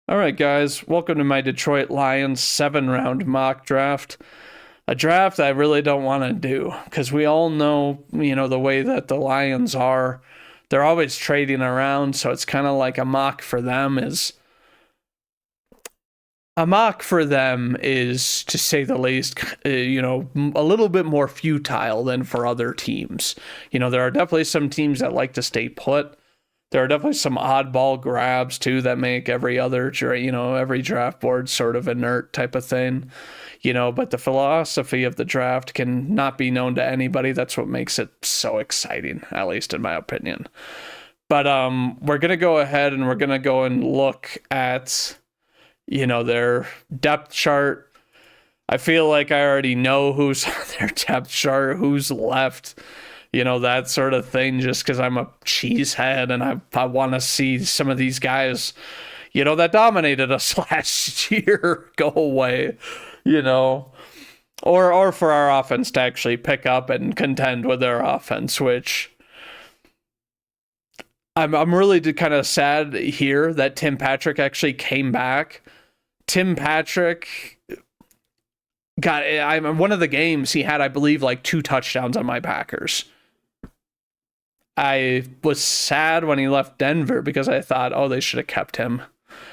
All right, guys, welcome to my Detroit Lions 7 round mock draft. A draft I really don't want to do because we all know, the way that the Lions are. They're always trading around, so it's kind of like a mock for them is, to say the least, a little bit more futile than for other teams. There are definitely some teams that like to stay put. There are definitely some oddball grabs too that make every draft board sort of inert type of thing. But the philosophy of the draft can not be known to anybody. That's what makes it so exciting, at least in my opinion. But we're gonna go ahead and we're gonna go and look at their depth chart. I feel like I already know who's on their depth chart, who's left, that sort of thing, just because I'm a cheesehead and I want to see some of these guys, that dominated us last year go away, or for our offense to actually pick up and contend with their offense, which I'm really kind of sad here that Tim Patrick actually came back. Tim Patrick one of the games he had, I believe, like 2 touchdowns on my Packers. I was sad when he left Denver because I thought, oh, they should have kept him.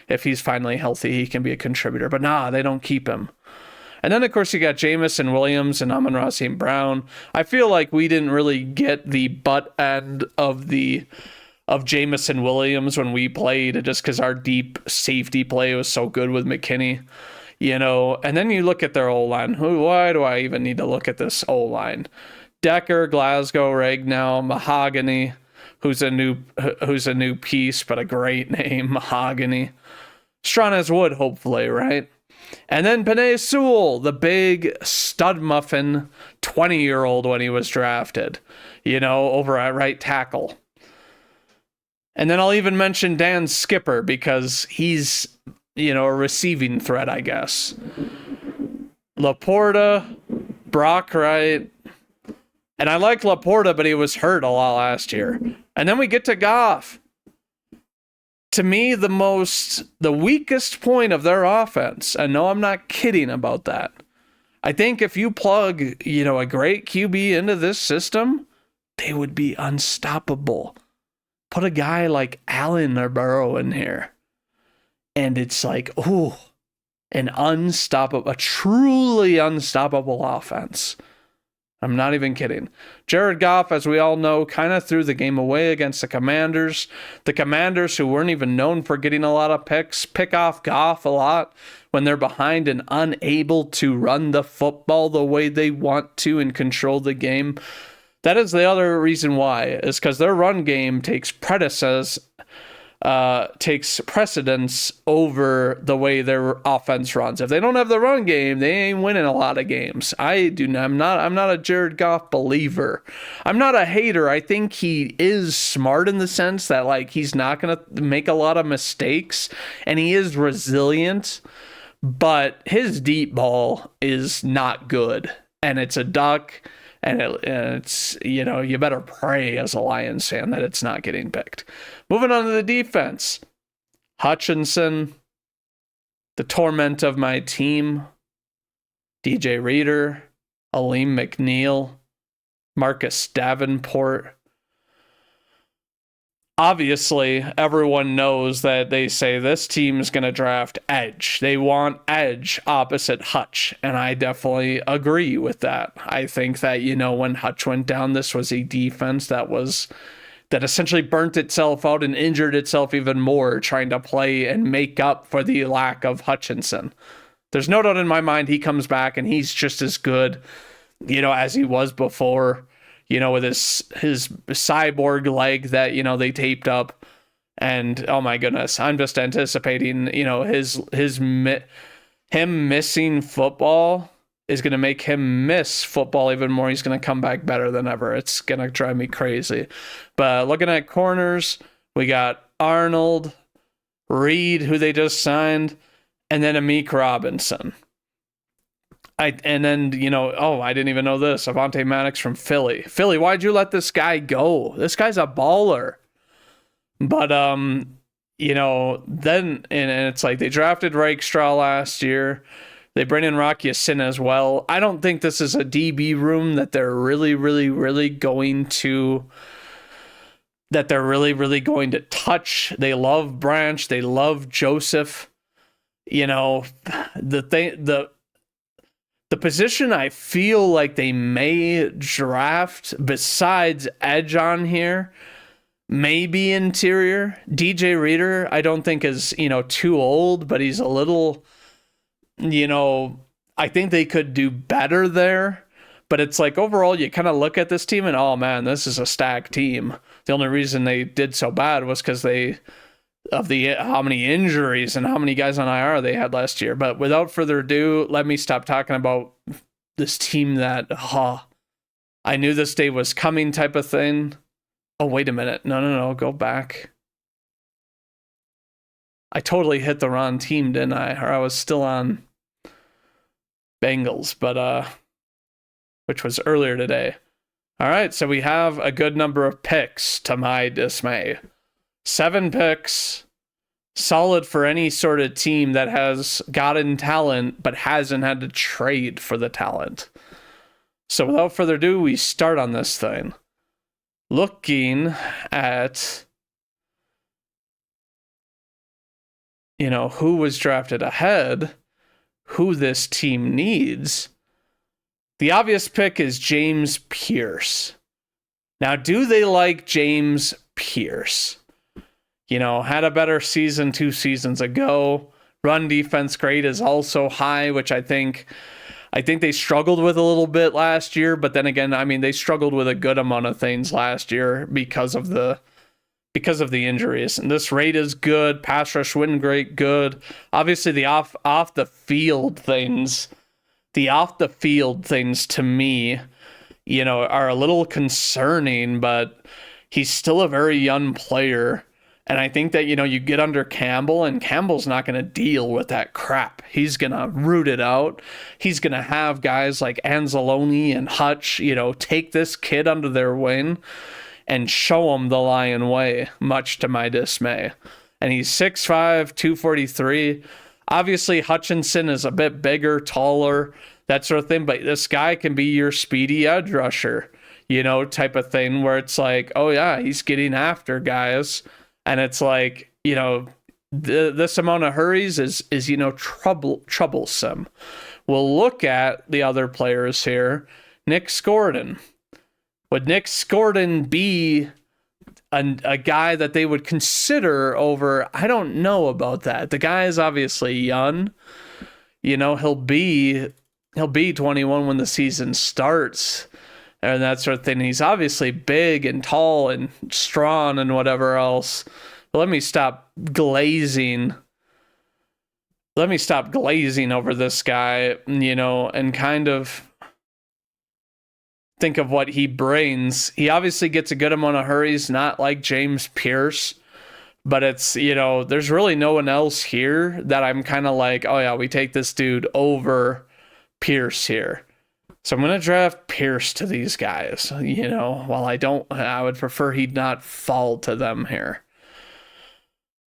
If he's finally healthy, he can be a contributor. But nah, they don't keep him. And then, of course, you got Jamison Williams and Amon-Ra St. Brown. I feel like we didn't really get the butt end of Jamison Williams when we played, just because our deep safety play was so good with McKinney. And then you look at their O-line. Why do I even need to look at this O-line? Decker, Glasgow, Ragnow, Mahogany, who's a new piece, but a great name, Mahogany. Strong as wood, hopefully, right? And then Penei Sewell, the big stud muffin 20-year-old when he was drafted, over at right tackle. And then I'll even mention Dan Skipper because he's, a receiving threat, I guess. Laporta, Brock Wright. And I like Laporta, but he was hurt a lot last year. And then we get to Goff. To me, the weakest point of their offense, and no, I'm not kidding about that. I think if you plug, a great QB into this system, they would be unstoppable. Put a guy like Allen or Burrow in here. And it's like, a truly unstoppable offense. I'm not even kidding. Jared Goff, as we all know, kind of threw the game away against the Commanders. The Commanders, who weren't even known for getting a lot of picks, pick off Goff a lot when they're behind and unable to run the football the way they want to and control the game. That is the other reason why, is because their run game takes precedence over the way their offense runs. If they don't have the run game, they ain't winning a lot of games. I'm not a Jared Goff believer. I'm not a hater. I think he is smart in the sense that, like, he's not going to make a lot of mistakes and he is resilient, but his deep ball is not good. And it's a duck. And it's, you better pray as a Lions fan that it's not getting picked. Moving on to the defense. Hutchinson, the torment of my team. DJ Reader, Aleem McNeil, Marcus Davenport. Obviously, everyone knows that they say this team is going to draft edge. They want edge opposite Hutch, and I definitely agree with that. I think that, when Hutch went down, this was a defense that essentially burnt itself out and injured itself even more, trying to play and make up for the lack of Hutchinson. There's no doubt in my mind he comes back and he's just as good, as he was before. With his cyborg leg that, they taped up. And, oh my goodness, I'm just anticipating, him missing football is going to make him miss football even more. He's going to come back better than ever. It's going to drive me crazy. But looking at corners, we got Arnold, Reed, who they just signed, and then Amik Robinson. I didn't even know this. Avonte Maddox from Philly. Philly, why'd you let this guy go? This guy's a baller. But, then and it's like they drafted Rakestraw last year. They bring in Rocky Sin as well. I don't think this is a DB room that they're really, really, really going to touch. They love Branch. They love Joseph. The position I feel like they may draft besides edge on here, maybe interior. DJ Reader, I don't think is, too old, but he's a little, I think they could do better there. But it's like overall, you kind of look at this team and, oh man, this is a stacked team. The only reason they did so bad was because how many injuries and how many guys on IR they had last year. But without further ado, let me stop talking about this team that, I knew this day was coming type of thing. Oh, wait a minute. No, go back. I totally hit the wrong team, didn't I? Or I was still on Bengals, but, which was earlier today. All right, so we have a good number of picks, to my dismay. 7 picks, solid for any sort of team that has gotten talent but hasn't had to trade for the talent. So without further ado, we start on this thing. Looking at, who was drafted ahead, who this team needs. The obvious pick is James Pierce. Now, do they like James Pierce? Had a better season 2 seasons ago. Run defense grade is also high, which I think they struggled with a little bit last year. But then again, they struggled with a good amount of things last year because of the injuries. And this rate is good. Pass rush win rate good. Obviously, the off the field things to me, are a little concerning. But he's still a very young player. And I think that, you get under Campbell, and Campbell's not going to deal with that crap. He's going to root it out. He's going to have guys like Anzalone and Hutch, take this kid under their wing and show him the Lion way, much to my dismay. And he's 6'5", 243. Obviously, Hutchinson is a bit bigger, taller, that sort of thing. But this guy can be your speedy edge rusher, type of thing where it's like, oh, yeah, he's getting after guys. And it's like, this amount of hurries is troublesome. We'll look at the other players here. Nick Scordon. Would Nick Scordon be a guy that they would consider over? I don't know about that. The guy is obviously young. He'll be 21 when the season starts and that sort of thing. He's obviously big and tall and strong and whatever else. But let me stop glazing over this guy, and kind of think of what he brings. He obviously gets a good amount of hurries, not like James Pierce, but it's, there's really no one else here that I'm kind of like, oh yeah, we take this dude over Pierce here. So I'm going to draft Pierce to these guys, while I would prefer he'd not fall to them here.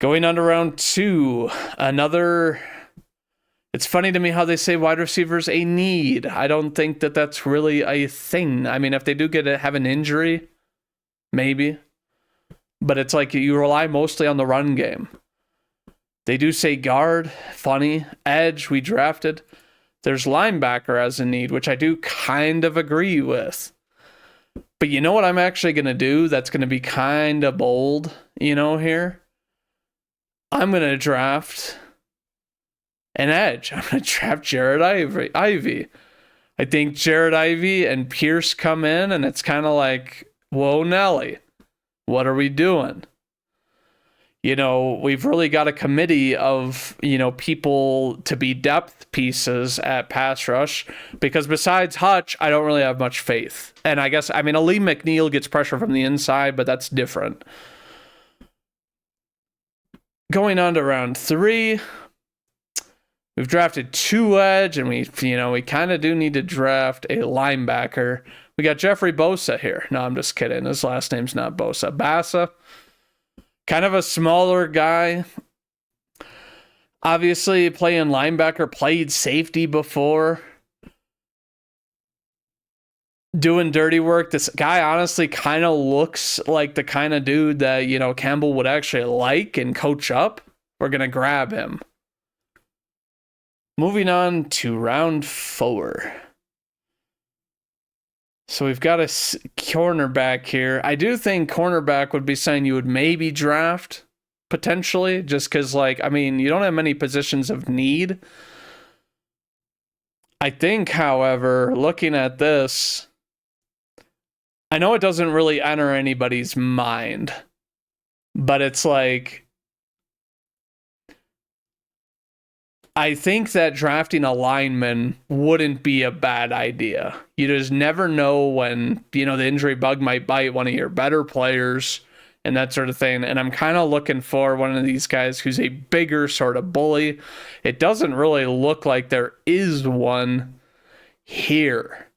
Going on to round 2, it's funny to me how they say wide receivers a need. I don't think that that's really a thing. If they do have an injury, maybe. But it's like you rely mostly on the run game. They do say guard, funny, edge, we drafted. There's linebacker as a need, which I do kind of agree with. But you know what I'm actually going to do that's going to be kind of bold, here? I'm going to draft an edge. I'm going to draft Jared Ivey. I think Jared Ivey and Pierce come in, and it's kind of like, whoa, Nelly, what are we doing? We've really got a committee of, people to be depth pieces at pass rush, because besides Hutch, I don't really have much faith. And I guess, Ali McNeil gets pressure from the inside, but that's different. Going on to round 3, we've drafted 2 edge, and we kind of do need to draft a linebacker. We got Jeffrey Bosa here. No, I'm just kidding. His last name's not Bosa. Bassa. Kind of a smaller guy. Obviously, playing linebacker, played safety before. Doing dirty work. This guy honestly kind of looks like the kind of dude that, Campbell would actually like and coach up. We're going to grab him. Moving on to round 4. So we've got a cornerback here. I do think cornerback would be something you would maybe draft, potentially, just because, you don't have many positions of need. I think, however, looking at this, I know it doesn't really enter anybody's mind, but it's like, I think that drafting a lineman wouldn't be a bad idea. You just never know when, the injury bug might bite one of your better players and that sort of thing. And I'm kind of looking for one of these guys who's a bigger sort of bully. It doesn't really look like there is one here.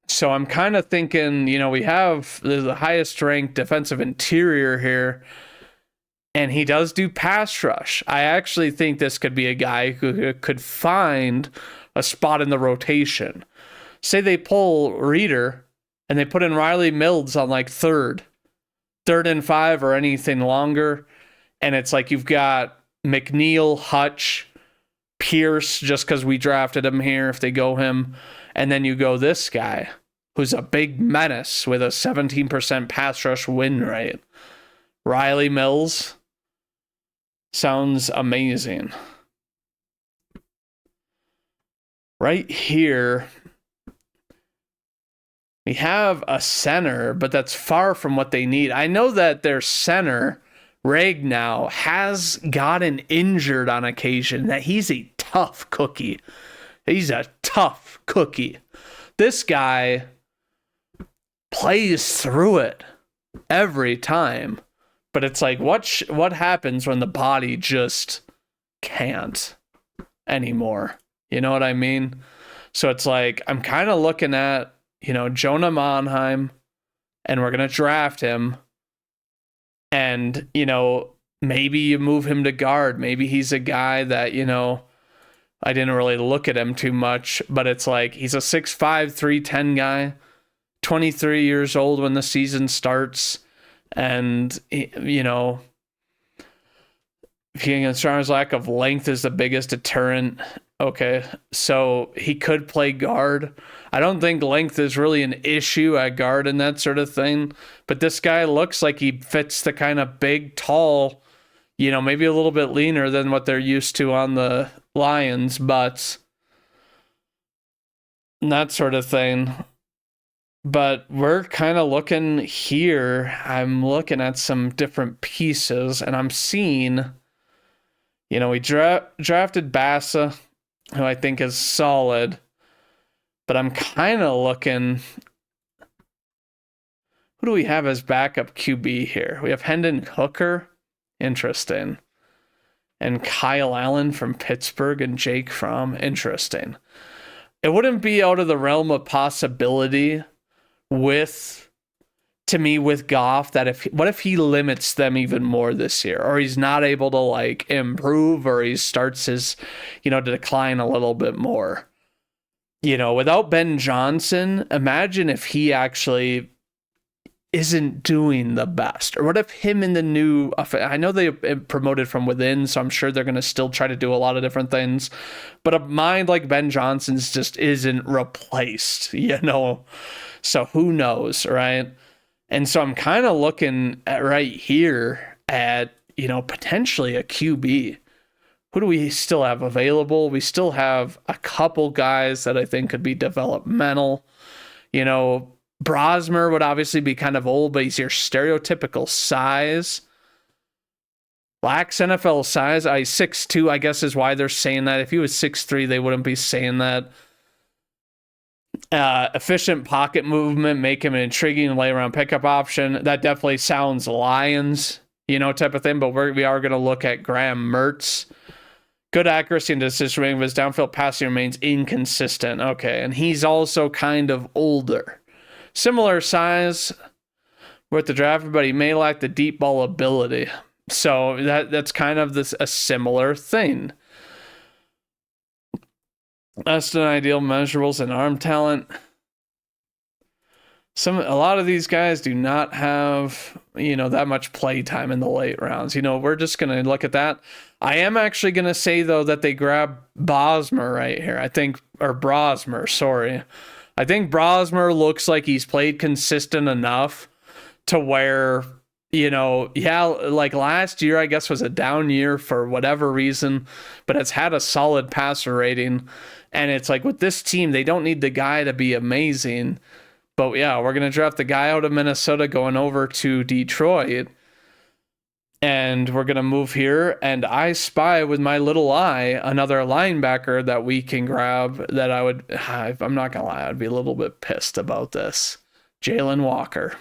So I'm kind of thinking, we have the highest ranked defensive interior here. And he does do pass rush. I actually think this could be a guy who could find a spot in the rotation. Say they pull Reeder and they put in Riley Mills on third and 5 or anything longer. And it's like you've got McNeil, Hutch, Pierce, just because we drafted him here if they go him. And then you go this guy who's a big menace with a 17% pass rush win rate. Riley Mills. Sounds amazing. Right here, we have a center, but that's far from what they need. I know that their center, Ragnow, has gotten injured on occasion, that he's a tough cookie. He's a tough cookie. This guy plays through it every time. But it's like, what happens when the body just can't anymore? You know what I mean? So it's like, I'm kind of looking at, Jonah Monheim, and we're going to draft him. And, maybe you move him to guard. Maybe he's a guy that, I didn't really look at him too much. But it's like, he's a 6'5", 310 guy, 23 years old when the season starts. And, King Strong's lack of length is the biggest deterrent. Okay, so he could play guard. I don't think length is really an issue at guard and that sort of thing. But this guy looks like he fits the kind of big, tall, maybe a little bit leaner than what they're used to on the Lions, but that sort of thing. But we're kind of looking here. I'm looking at some different pieces, and I'm seeing, we drafted Bassa, who I think is solid. But I'm kind of looking, who do we have as backup QB here? We have Hendon Hooker. Interesting. And Kyle Allen from Pittsburgh and Jake Fromm. Interesting. It wouldn't be out of the realm of possibility with Goff that what if he limits them even more this year, or he's not able to improve, or he starts his to decline a little bit more. Without Ben Johnson, imagine if he actually isn't doing the best, or what if him in the new, I know they promoted from within, so I'm sure they're going to still try to do a lot of different things, but a mind like Ben Johnson's just isn't replaced, so who knows, right? And so I'm kind of looking at right here at, potentially a QB. Who do we still have available? We still have a couple guys that I think could be developmental. Brosmer would obviously be kind of old, but he's your stereotypical size. Lacks NFL size. 6'2", I guess, is why they're saying that. If he was 6'3", they wouldn't be saying that. Efficient pocket movement, make him an intriguing lay-around pickup option. That definitely sounds Lions, type of thing, but we are going to look at Graham Mertz. Good accuracy and decision making, but his downfield passing remains inconsistent. Okay, and he's also kind of older. Similar size, with the draft, but he may lack the deep ball ability. So that's kind of a similar thing. Less than ideal measurables and arm talent. A lot of these guys do not have, that much play time in the late rounds. We're just going to look at that. I am actually going to say, though, that they grab Bosmer right here. Brosmer, sorry. I think Brosmer looks like he's played consistent enough to where, like last year, I guess, was a down year for whatever reason, but it's had a solid passer rating. And it's like with this team, they don't need the guy to be amazing. But yeah, we're going to draft the guy out of Minnesota going over to Detroit. And we're going to move here. And I spy with my little eye another linebacker that we can grab that I'm not going to lie, I'd be a little bit pissed about this. Jalen Walker.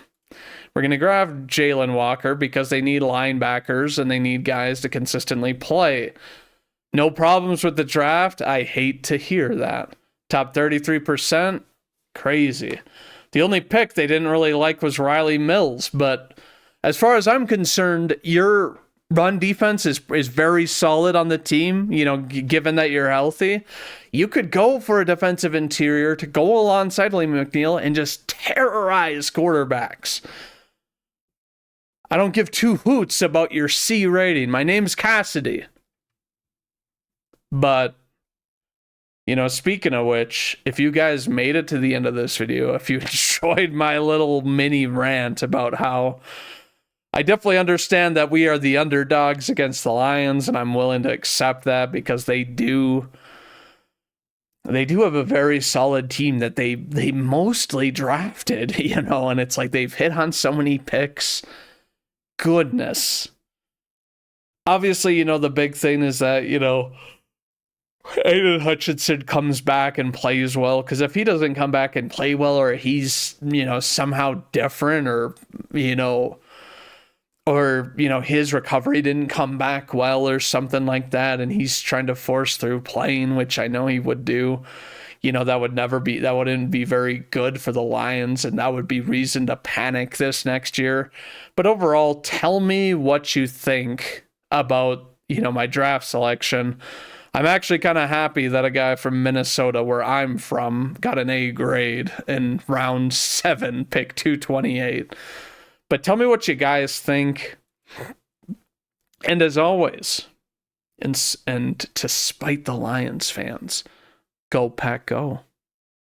We're going to grab Jalen Walker because they need linebackers and they need guys to consistently play. No problems with the draft. I hate to hear that. Top 33%. Crazy. The only pick they didn't really like was Riley Mills, but as far as I'm concerned, your run defense is very solid on the team, given that you're healthy. You could go for a defensive interior to go alongside Liam McNeil and just terrorize quarterbacks. I don't give two hoots about your C rating. My name's Cassidy. But speaking of which, if you guys made it to the end of this video, if you enjoyed my little mini rant about how I definitely understand that we are the underdogs against the Lions, and I'm willing to accept that because they do have a very solid team that they mostly drafted, and it's like they've hit on so many picks. Goodness. Obviously, the big thing is that, Aiden Hutchinson comes back and plays well, because if he doesn't come back and play well, or he's, somehow different, or his recovery didn't come back well or something like that, and he's trying to force through playing, which I know he would do, that wouldn't be very good for the Lions, and that would be reason to panic this next year. But overall, tell me what you think about, my draft selection. I'm actually kind of happy that a guy from Minnesota, where I'm from, got an A grade in round 7, pick 228. But tell me what you guys think. And as always, and to spite the Lions fans, go Pack Go.